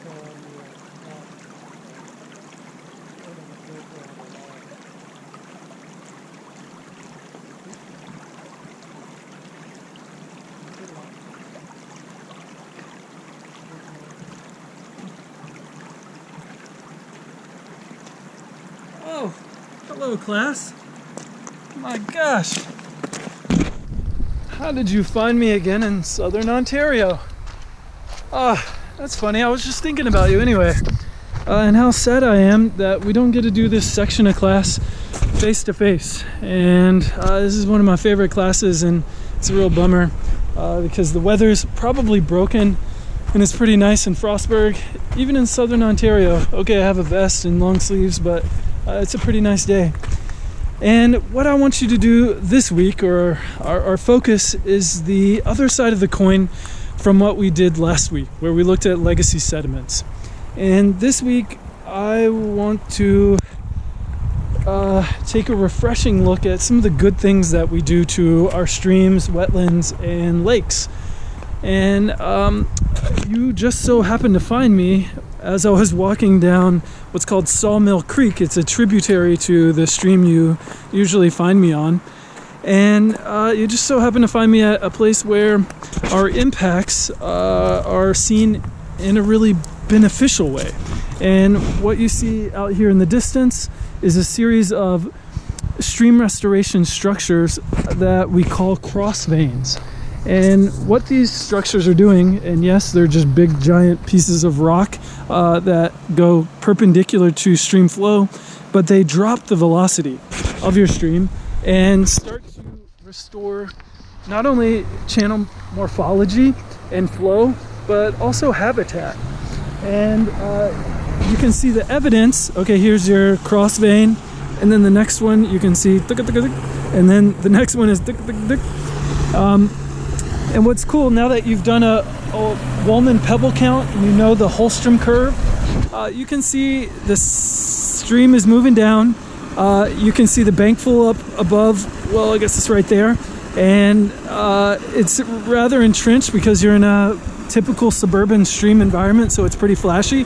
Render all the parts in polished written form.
Oh, hello class. My gosh. How did you find me again in Southern Ontario? That's funny. I was just thinking about you anyway. And how sad I am that we don't get to do this section of class face to face. And this is one of my favorite classes, and it's a real bummer because the weather's probably broken and it's pretty nice in Frostburg, even in Southern Ontario. Okay, I have a vest and long sleeves, but it's a pretty nice day. And what I want you to do this week, or our focus, is the other side of the coin from what we did last week, where we looked at legacy sediments. And this week, I want to take a refreshing look at some of the good things that we do to our streams, wetlands, and lakes. And you just so happened to find me as I was walking down what's called Sawmill Creek. It's a tributary to the stream you usually find me on. And you just so happen to find me at a place where our impacts are seen in a really beneficial way. And what you see out here in the distance is a series of stream restoration structures that we call cross veins. And what these structures are doing, and yes, they're just big giant pieces of rock that go perpendicular to stream flow, but they drop the velocity of your stream and start to restore not only channel morphology and flow, but also habitat. And you can see the evidence. Okay, here's your cross vein, and then the next one you can see, and then the next one is and what's cool, now that you've done a Wollman pebble count and you know the Holstrom curve, you can see the stream is moving down. You can see the bank full up above. Well, I guess it's right there. And it's rather entrenched because you're in a typical suburban stream environment, so it's pretty flashy.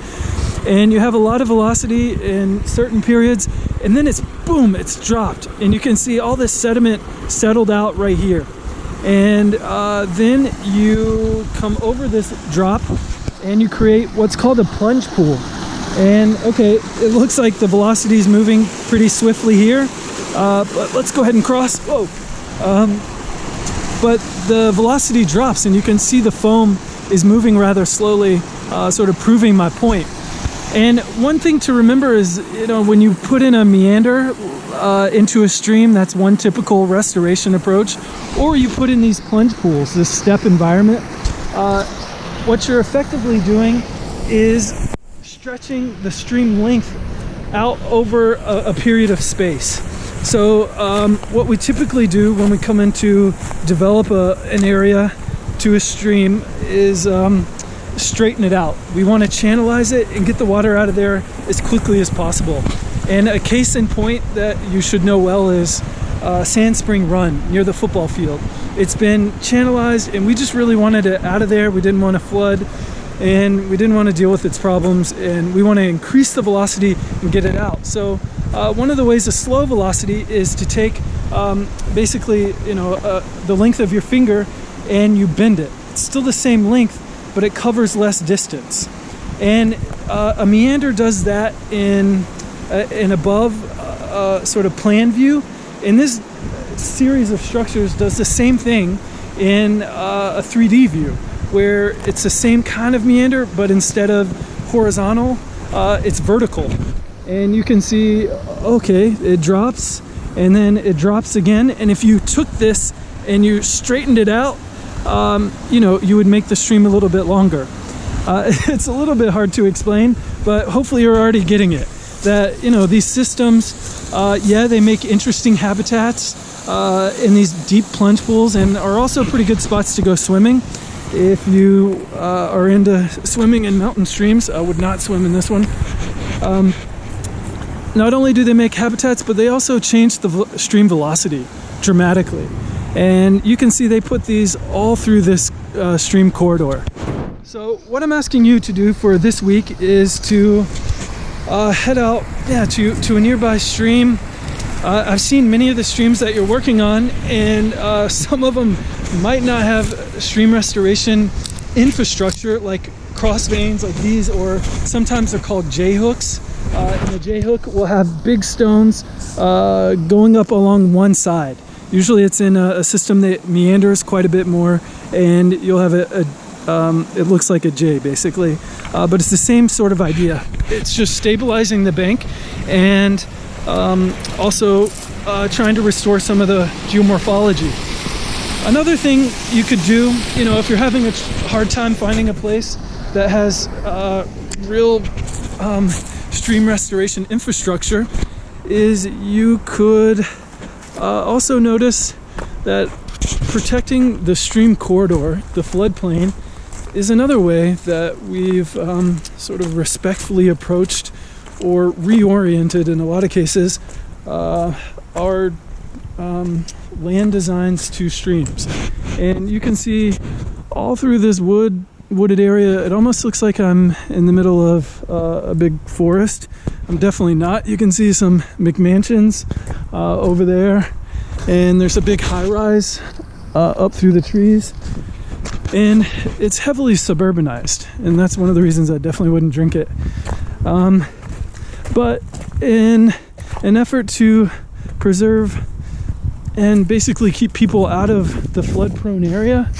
And you have a lot of velocity in certain periods, and then it's boom, it's dropped. And you can see all this sediment settled out right here. And then you come over this drop and you create what's called a plunge pool. And okay, it looks like the velocity is moving pretty swiftly here, but let's go ahead and cross. Whoa! But the velocity drops and you can see the foam is moving rather slowly, sort of proving my point. And one thing to remember is, you know, when you put in a meander into a stream, that's one typical restoration approach, or you put in these plunge pools, this step environment, what you're effectively doing is stretching the stream length out over a period of space. So what we typically do when we come in to develop an area to a stream is straighten it out. We want to channelize it and get the water out of there as quickly as possible. And a case in point that you should know well is Sand Spring Run near the football field. It's been channelized and we just really wanted it out of there. We didn't want to flood and we didn't want to deal with its problems, and we want to increase the velocity and get it out. So one of the ways to slow velocity is to take basically, you know, the length of your finger and you bend it. It's still the same length, but it covers less distance. And a meander does that in an above sort of plan view. And this series of structures does the same thing in a 3D view, where it's the same kind of meander, but instead of horizontal, it's vertical. And you can see, okay, it drops and then it drops again. And if you took this and you straightened it out, you know, you would make the stream a little bit longer. It's a little bit hard to explain, but hopefully you're already getting it. That, you know, these systems, yeah, they make interesting habitats in these deep plunge pools, and are also pretty good spots to go swimming. If you are into swimming in mountain streams, I would not swim in this one. Not only do they make habitats, but they also change the stream velocity dramatically. And you can see they put these all through this stream corridor. So what I'm asking you to do for this week is to head out to a nearby stream. I've seen many of the streams that you're working on, and some of them might not have stream restoration infrastructure like cross veins like these, or sometimes they're called J-hooks. And the J-hook will have big stones going up along one side. Usually it's in a system that meanders quite a bit more, and you'll have it looks like a J basically, but it's the same sort of idea. It's just stabilizing the bank and also trying to restore some of the geomorphology. Another thing you could do, if you're having a hard time finding a place that has real stream restoration infrastructure, is you could also notice that protecting the stream corridor, the floodplain, is another way that we've sort of respectfully approached or reoriented, in a lot of cases, our land designs to streams. And you can see all through this wooded area, it almost looks like I'm in the middle of a big forest. I'm definitely not. You can see some McMansions over there, and there's a big high-rise up through the trees, and it's heavily suburbanized, and that's one of the reasons I definitely wouldn't drink it. But in an effort to preserve and basically keep people out of the flood-prone area,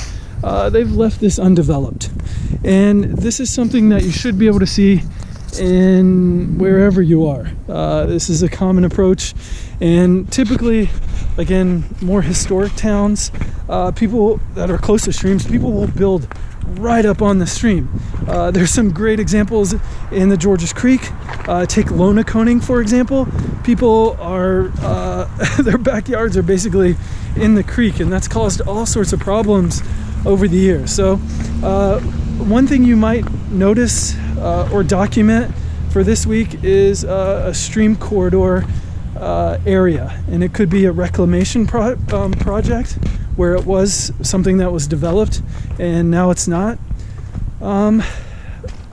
they've left this undeveloped. And this is something that you should be able to see in wherever you are. This is a common approach, and typically, again, more historic towns, people that are close to streams, people will build right up on the stream. There's some great examples in the Georges Creek. Take Lonaconing, for example. People are, their backyards are basically in the creek, and that's caused all sorts of problems over the years. So one thing you might notice or document for this week is a stream corridor area, and it could be a reclamation project where it was something that was developed and now it's not,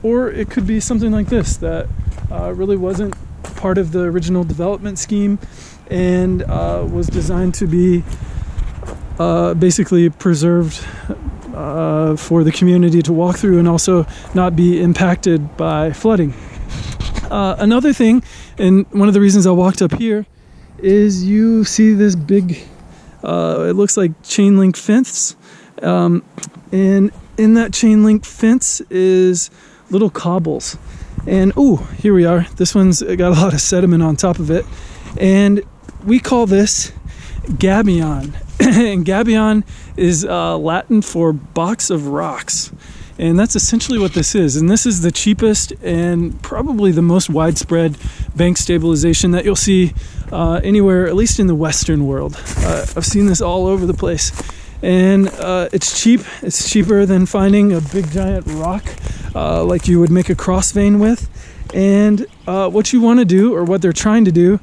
or it could be something like this that really wasn't part of the original development scheme and was designed to be basically preserved for the community to walk through and also not be impacted by flooding. Another thing, and one of the reasons I walked up here, is you see this big, it looks like chain link fence, and in that chain link fence is little cobbles. And here we are. This one's got a lot of sediment on top of it, and we call this gabion. And gabion is Latin for box of rocks. And that's essentially what this is. And this is the cheapest and probably the most widespread bank stabilization that you'll see anywhere, at least in the Western world. I've seen this all over the place. And it's cheap. It's cheaper than finding a big giant rock like you would make a cross vein with. And what you want to do, or what they're trying to do,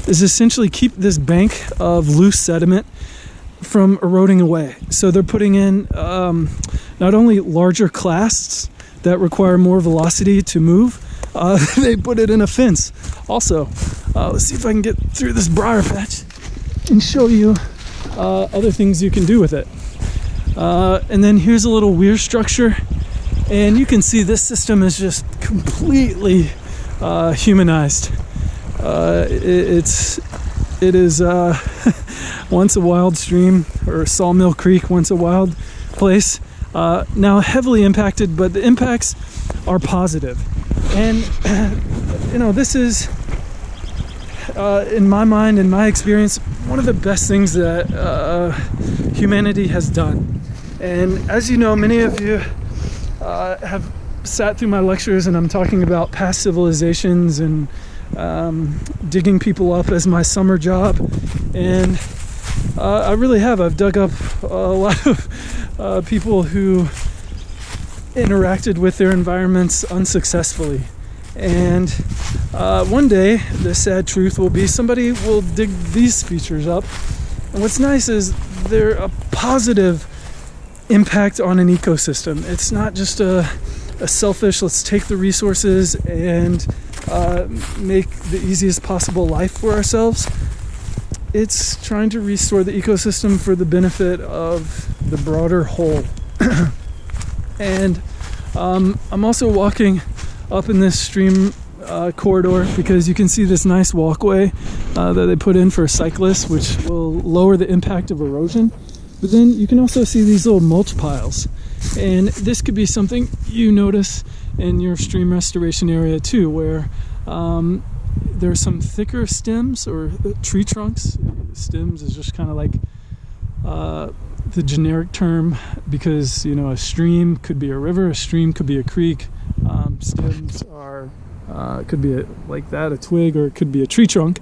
is essentially keep this bank of loose sediment from eroding away. So they're putting in not only larger clasts that require more velocity to move, they put it in a fence also. Let's see if I can get through this briar patch and show you other things you can do with it. And then here's a little weir structure, and you can see this system is just completely humanized. It is once a wild stream, or Sawmill Creek, once a wild place, now heavily impacted, but the impacts are positive. And this is in my mind, in my experience, one of the best things that humanity has done. And as you know, many of you have sat through my lectures, and I'm talking about past civilizations and digging people up as my summer job. And I really have. I've dug up a lot of people who interacted with their environments unsuccessfully. And one day, the sad truth will be somebody will dig these features up. And what's nice is they're a positive impact on an ecosystem. It's not just a selfish, let's take the resources and make the easiest possible life for ourselves. It's trying to restore the ecosystem for the benefit of the broader whole. And I'm also walking up in this stream corridor because you can see this nice walkway that they put in for cyclists, which will lower the impact of erosion. But then you can also see these little mulch piles. And this could be something you notice in your stream restoration area too, where there are some thicker stems or tree trunks. Stems is just kind of like the generic term because, you know, a stream could be a river, a stream could be a creek. Stems are, could be like that, a twig, or it could be a tree trunk.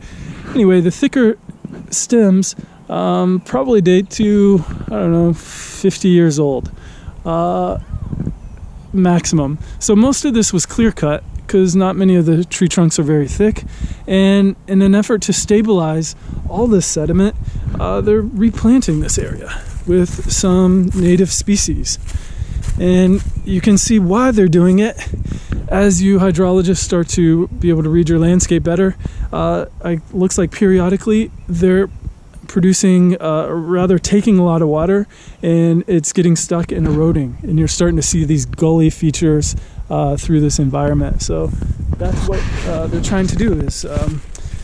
Anyway, the thicker stems probably date to, I don't know, 50 years old. Maximum. So most of this was clear cut because not many of the tree trunks are very thick, and in an effort to stabilize all this sediment, they're replanting this area with some native species. And you can see why they're doing it as you hydrologists start to be able to read your landscape better. It looks like periodically they're producing, rather taking a lot of water, and it's getting stuck and eroding, and you're starting to see these gully features through this environment. So that's what they're trying to do, is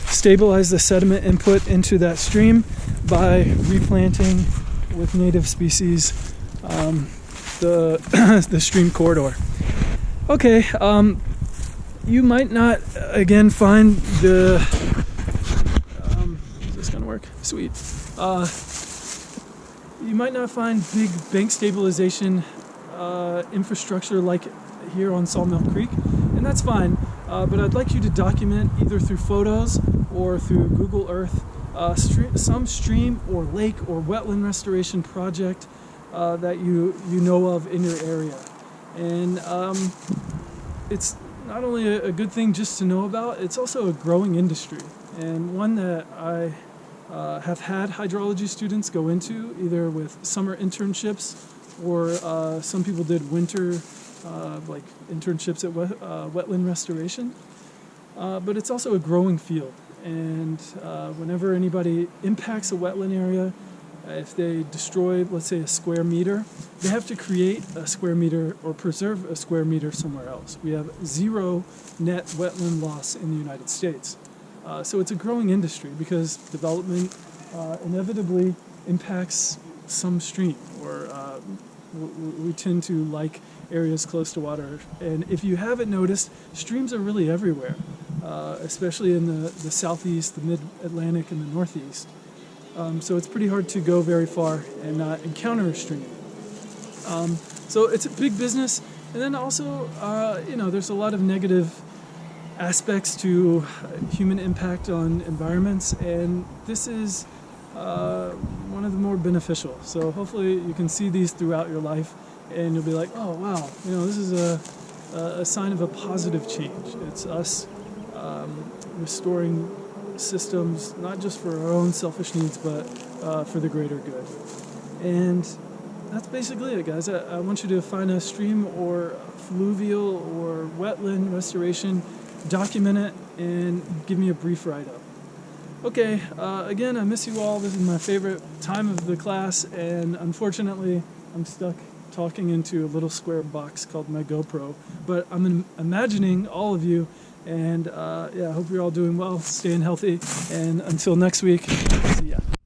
stabilize the sediment input into that stream by replanting with native species the stream corridor. Okay, you might not again find the is this gonna work? Sweet. You might not find big bank stabilization infrastructure like here on Sawmill Creek, and that's fine, but I'd like you to document either through photos or through Google Earth some stream or lake or wetland restoration project that you know of in your area. And it's not only a good thing just to know about, it's also a growing industry, and one that I have had hydrology students go into either with summer internships, or some people did winter like internships at wetland restoration. But it's also a growing field, and whenever anybody impacts a wetland area, if they destroy, let's say, a square meter, they have to create a square meter or preserve a square meter somewhere else. We have zero net wetland loss in the United States. So it's a growing industry because development inevitably impacts some stream, or we tend to like areas close to water. And if you haven't noticed, streams are really everywhere, especially in the southeast, the mid-Atlantic, and the northeast. So it's pretty hard to go very far and not encounter a stream. So it's a big business. And then also, you know, there's a lot of negative aspects to human impact on environments, and this is one of the more beneficial. So hopefully you can see these throughout your life, and you'll be like, oh wow, you know, this is a sign of a positive change. It's us restoring systems, not just for our own selfish needs, but for the greater good. And that's basically it, guys. I want you to find a stream or fluvial or wetland restoration, document it, and give me a brief write-up. Okay, again, I miss you all. This is my favorite time of the class, and unfortunately, I'm stuck talking into a little square box called my GoPro. But I'm imagining all of you, and yeah, I hope you're all doing well, staying healthy, and until next week, see ya.